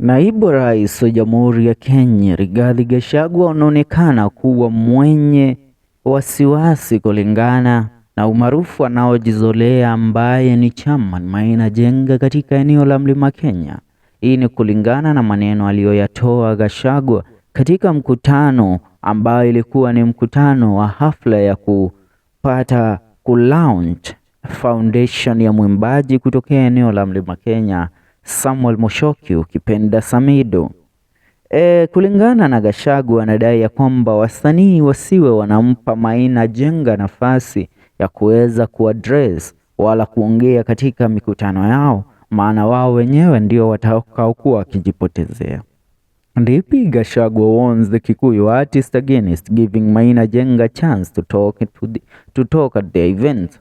Naibu Rais wa Jamhuri ya Kenya Rigathi Gachagua anaonekana kuwa mwenye wasiwasi kulingana na umaarufu anaojizolea ambaye ni chairman Maina NJEGA katika eneo la Mlima Kenya. Hii ni kulingana na maneno aliyoyatoa Gachagua katika mkutano ambao ilikuwa ni mkutano wa hafla ya kupata kulaunch foundation ya mwimbaji kutokea eneo la Mlima Kenya Samuel Musyoki ukipenda Samido. Kulingana na Gachagua anadai ya kwamba wasanii wasiwe wanampa Maina NJEGA nafasi ya kuweza kuaddress wala kuongea katika mikutano yao, maana wao wenyewe ndio watakaokuwa wakijipotezea. Ndipo Gachagua warns the Kikuyu artist against giving Maina NJEGA chance to talk at the event.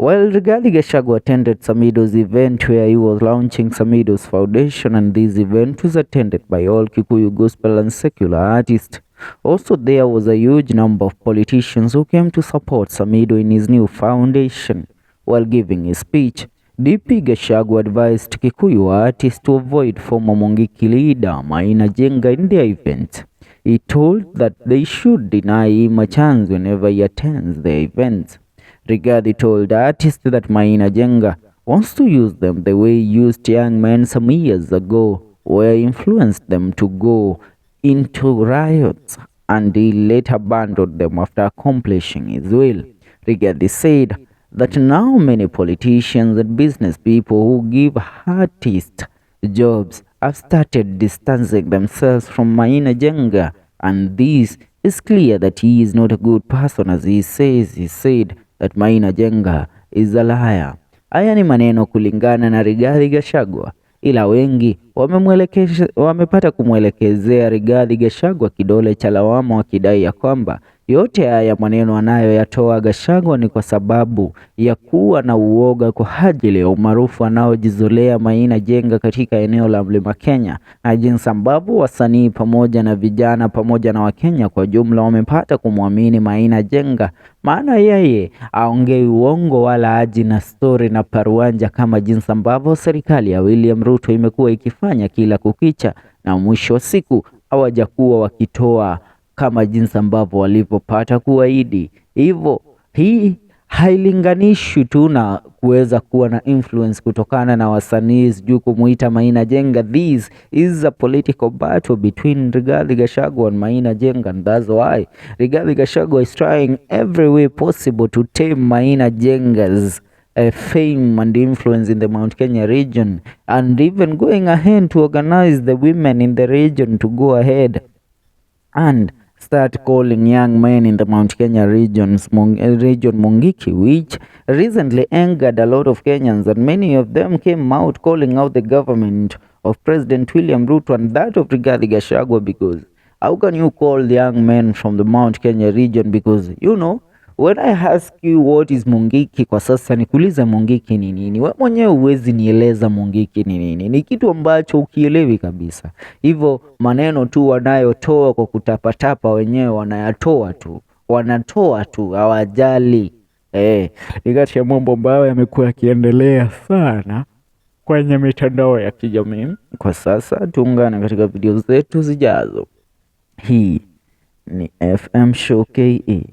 While Rigathi Gachagua attended Samido's event where he was launching Samido's foundation, and this event was attended by all Kikuyu gospel and secular artists. Also there was a huge number of politicians who came to support Samido in his new foundation. While giving his speech, DP Gachagua advised Kikuyu artists to avoid former MUNGIKI leader Maina NJEGA in their event. He told that they should deny him a chance whenever he attends the event. Rigathi told artists that Maina NJEGA wants to use them the way he used young men some years ago, where he influenced them to go into riots, and he later abandoned them after accomplishing his will. Rigathi said that now many politicians and business people who give artists jobs have started distancing themselves from Maina NJEGA, and this is clear that he is not a good person, as he said that Maina NJEGA is a liar. Haya ni maneno kulingana na Rigathi Gachagua, ila wengi wamepata kumwelekezea Rigathi Gachagua kidole cha lawama, wakidai ya kwamba yote haya maneno anayoyatoa Gachagua ni kwa sababu ya kuwa na uoga kwa ajili ya umaarufu anaojizolea Maina NJEGA katika eneo la Mlima Kenya, na jinsi ambavyo wasanii pamoja na vijana pamoja na Wakenya kwa jumla wamepata kumwamini Maina NJEGA, maana yeye aongei uongo wala aji na story na paruanja kama jinsi ambavyo serikali ya William Ruto imekuwa ikifanya kila kukicha, na mwisho wa siku hawajakuwa wakitoa kama jinsi ambavyo walipopata kuahidi. Hivyo hii hailinganishwi tu na kuweza kuwa na influence kutokana na wasanii sijui kumuita Maina NJEGA. This is a political battle between Rigathi Gachagua and Maina NJEGA, and that's why Rigathi Gachagua is trying every way possible to tame Maina NJEGA's fame and influence in the Mount Kenya region, and even going ahead to organize the women in the region to go ahead and start calling young men in the Mount Kenya region MUNGIKI, which recently angered a lot of Kenyans, and many of them came out calling out the government of President William Ruto and that of Rigathi Gachagua, because how can you call the young men from the Mount Kenya region? Because when I ask you what is MUNGIKI kwa sasa, nikuuliza MUNGIKI ni nini, wewe mwenyewe huwezi nieleza MUNGIKI ni nini. Ni kitu ambacho ukielewi kabisa. Hivyo maneno tu wanayotoa kwa kutapatapa wenyewe wanatoa tu hawajali. Ni kati ya mambo ambayo yamekuwa yakiendelea sana kwenye mitandao ya kijamii kwa sasa. Tuungane katika video zetu zijazo. Hii ni FM Show KE.